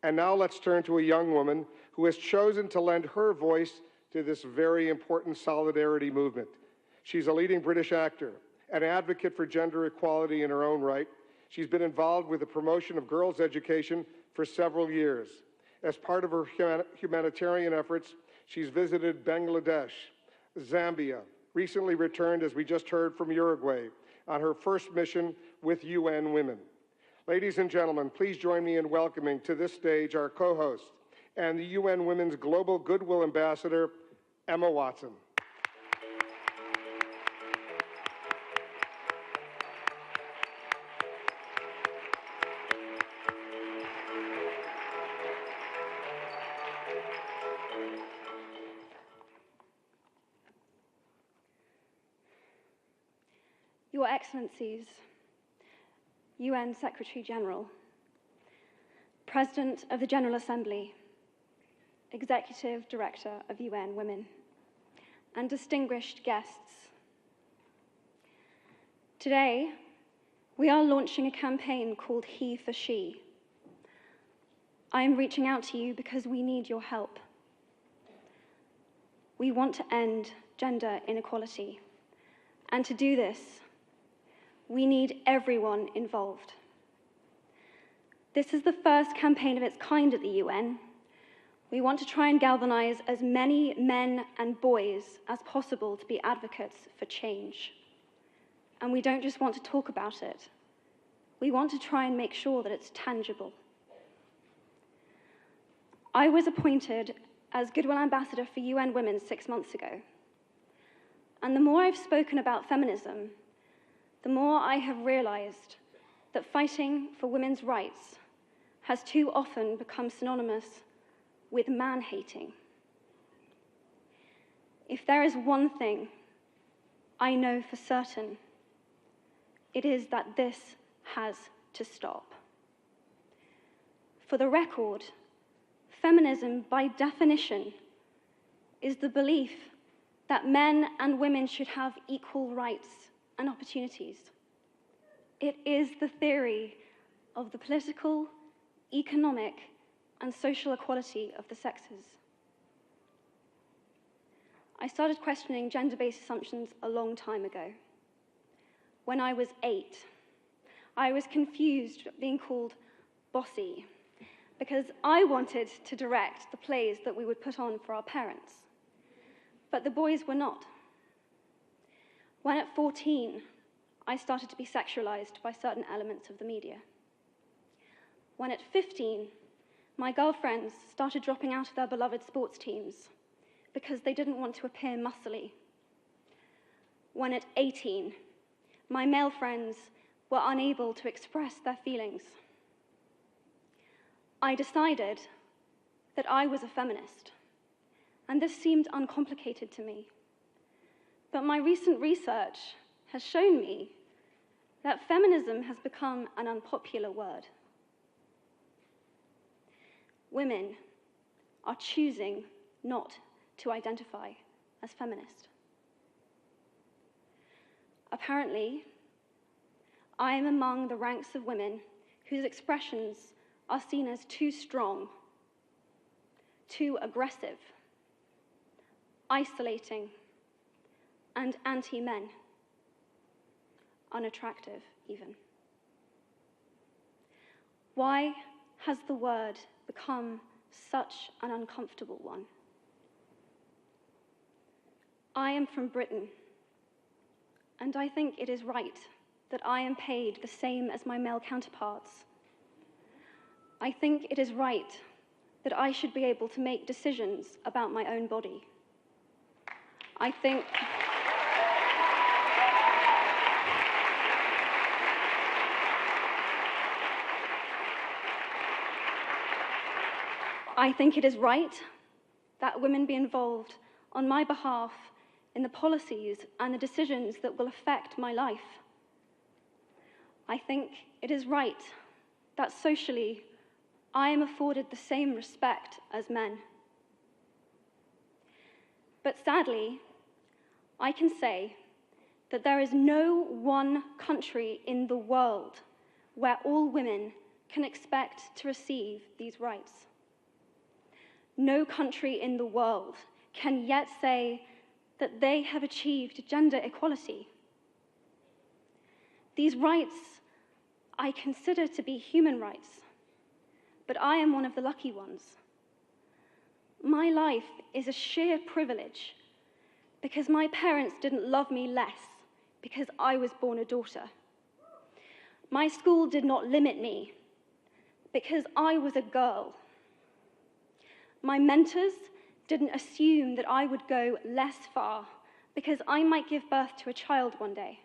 And now let's turn to a young woman who has chosen to lend her voice to this very important solidarity movement. She's a leading British actor, an advocate for gender equality in her own right. She's been involved with the promotion of girls' education for several years. As part of her humanitarian efforts, she's visited Bangladesh, Zambia, recently returned, as we just heard, from Uruguay on her first mission with UN Women. Ladies and gentlemen, please join me in welcoming to this stage our co-host and the UN Women's Global Goodwill Ambassador, Emma Watson. Your Excellencies, UN Secretary General, President of the General Assembly, Executive Director of UN Women, and distinguished guests. Today, we are launching a campaign called He for She. I am reaching out to you because we need your help. We want to end gender inequality, and to do this, we need everyone involved. This is the first campaign of its kind at the UN. We want to try and galvanize as many men and boys as possible to be advocates for change. And we don't just want to talk about it. We want to try and make sure that it's tangible. I was appointed as Goodwill Ambassador for UN Women 6 months ago. And the more I've spoken about feminism, the more I have realized that fighting for women's rights has too often become synonymous with man-hating. If there is one thing I know for certain, it is that this has to stop. For the record, feminism, by definition, is the belief that men and women should have equal rights and opportunities. It is the theory of the political, economic, and social equality of the sexes. I started questioning gender-based assumptions a long time ago. When I was 8, I was confused being called bossy because I wanted to direct the plays that we would put on for our parents, but the boys were not. When at 14, I started to be sexualized by certain elements of the media. When at 15, my girlfriends started dropping out of their beloved sports teams because they didn't want to appear muscly. When at 18, my male friends were unable to express their feelings. I decided that I was a feminist, and this seemed uncomplicated to me. But my recent research has shown me that feminism has become an unpopular word. Women are choosing not to identify as feminist. Apparently, I am among the ranks of women whose expressions are seen as too strong, too aggressive, isolating, and anti-men, unattractive even. Why has the word become such an uncomfortable one? I am from Britain, and I think it is right that I am paid the same as my male counterparts. I think it is right that I should be able to make decisions about my own body. I think it is right that women be involved on my behalf in the policies and the decisions that will affect my life. I think it is right that socially I am afforded the same respect as men. But sadly, I can say that there is no one country in the world where all women can expect to receive these rights. No country in the world can yet say that they have achieved gender equality. These rights I consider to be human rights, but I am one of the lucky ones. My life is a sheer privilege because my parents didn't love me less because I was born a daughter. My school did not limit me because I was a girl. My mentors didn't assume that I would go less far because I might give birth to a child one day.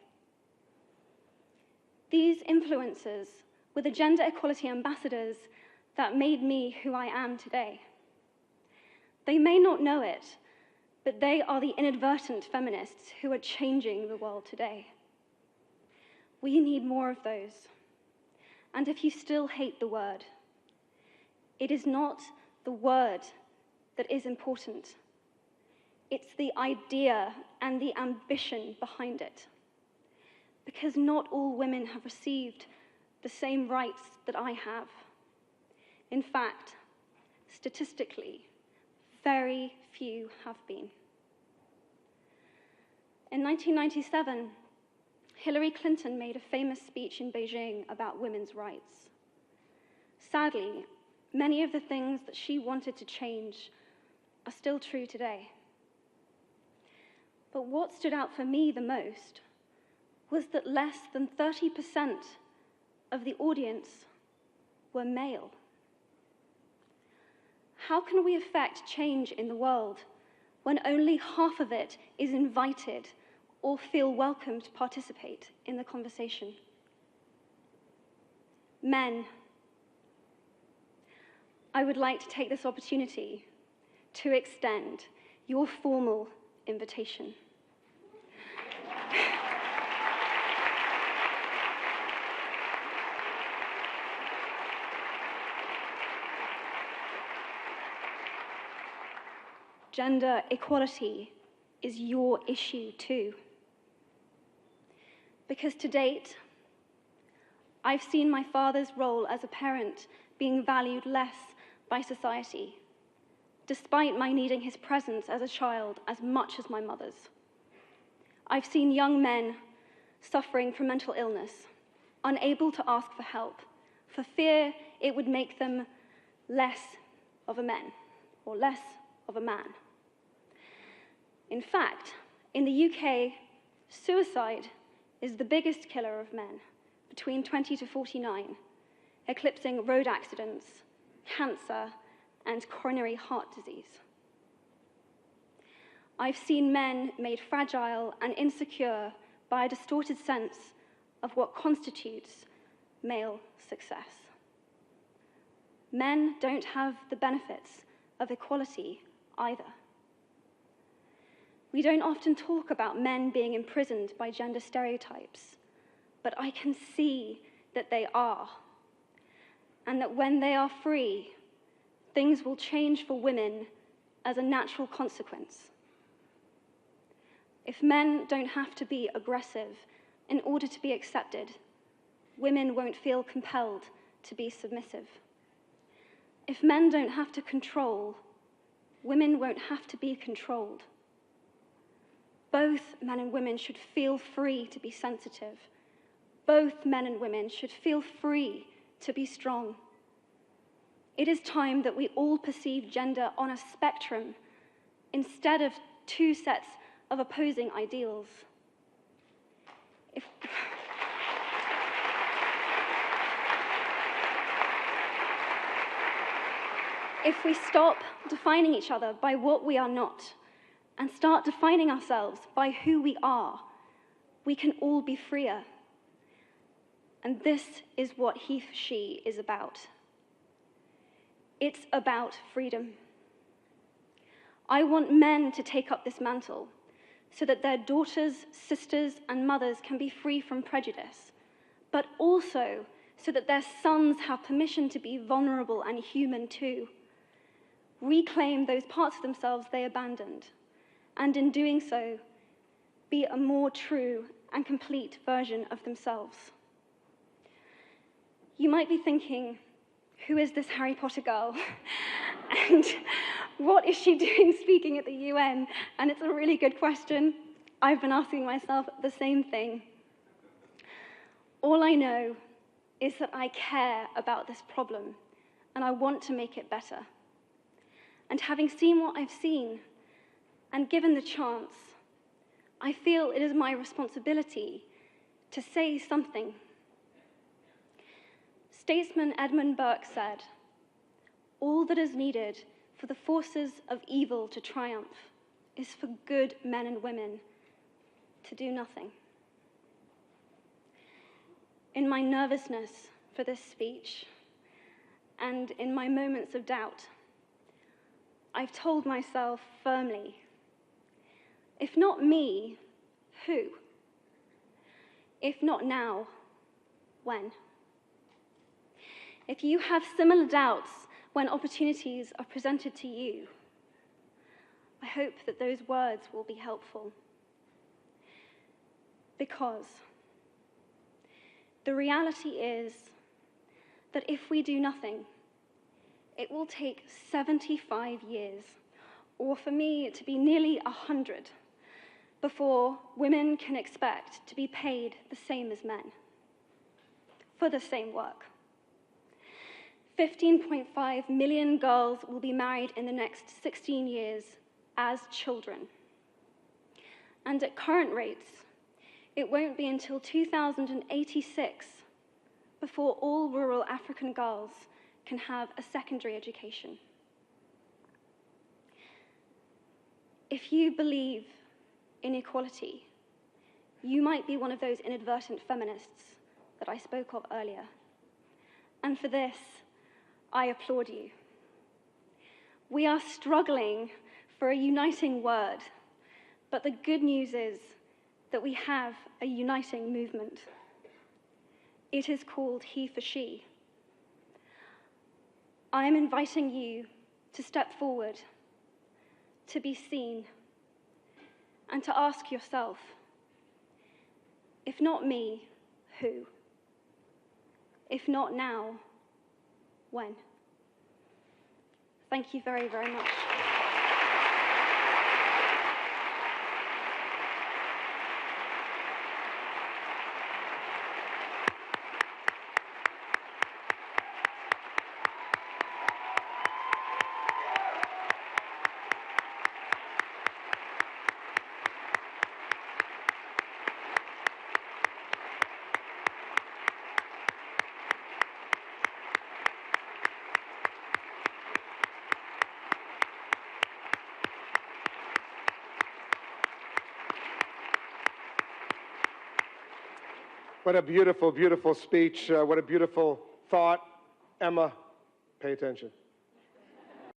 These influences were the gender equality ambassadors that made me who I am today. They may not know it, but they are the inadvertent feminists who are changing the world today. We need more of those. And if you still hate the word, it is not the word that is important. It's the idea and the ambition behind it. Because not all women have received the same rights that I have. In fact, statistically, very few have been. In 1997, Hillary Clinton made a famous speech in Beijing about women's rights. Sadly, many of the things that she wanted to change are still true today. But what stood out for me the most was that less than 30% of the audience were male. How can we affect change in the world when only half of it is invited or feel welcome to participate in the conversation? Men, I would like to take this opportunity to extend your formal invitation. Gender equality is your issue too. Because to date, I've seen my father's role as a parent being valued less by society, despite my needing his presence as a child as much as my mother's. I've seen young men suffering from mental illness, unable to ask for help, for fear it would make them less of a man or less of a man. In fact, in the UK, suicide is the biggest killer of men between 20 to 49, eclipsing road accidents, cancer, and coronary heart disease. I've seen men made fragile and insecure by a distorted sense of what constitutes male success. Men don't have the benefits of equality either. We don't often talk about men being imprisoned by gender stereotypes, but I can see that they are, and that when they are free, things will change for women as a natural consequence. If men don't have to be aggressive in order to be accepted, women won't feel compelled to be submissive. If men don't have to control, women won't have to be controlled. Both men and women should feel free to be sensitive. Both men and women should feel free to be strong. It is time that we all perceive gender on a spectrum instead of two sets of opposing ideals. If we stop defining each other by what we are not and start defining ourselves by who we are, we can all be freer. And this is what He for She is about. It's about freedom. I want men to take up this mantle so that their daughters, sisters, and mothers can be free from prejudice, but also so that their sons have permission to be vulnerable and human too. Reclaim those parts of themselves they abandoned, and in doing so, be a more true and complete version of themselves. You might be thinking, who is this Harry Potter girl? And what is she doing speaking at the UN? And it's a really good question. I've been asking myself the same thing. All I know is that I care about this problem, and I want to make it better. And having seen what I've seen, and given the chance, I feel it is my responsibility to say something. Statesman Edmund Burke said, "All that is needed for the forces of evil to triumph is for good men and women to do nothing." In my nervousness for this speech, and in my moments of doubt, I've told myself firmly, if not me, who? If not now, when? If you have similar doubts when opportunities are presented to you, I hope that those words will be helpful. Because the reality is that if we do nothing, it will take 75 years, or for me to be nearly 100, before women can expect to be paid the same as men for the same work. 15.5 million girls will be married in the next 16 years as children. And at current rates, it won't be until 2086 before all rural African girls can have a secondary education. If you believe in equality, you might be one of those inadvertent feminists that I spoke of earlier. And for this, I applaud you. We are struggling for a uniting word, but the good news is that we have a uniting movement. It is called He for She. I am inviting you to step forward, to be seen, and to ask yourself, if not me, who? If not now, when? Thank you very, very much. What a beautiful, beautiful speech. What a beautiful thought. Emma, pay attention.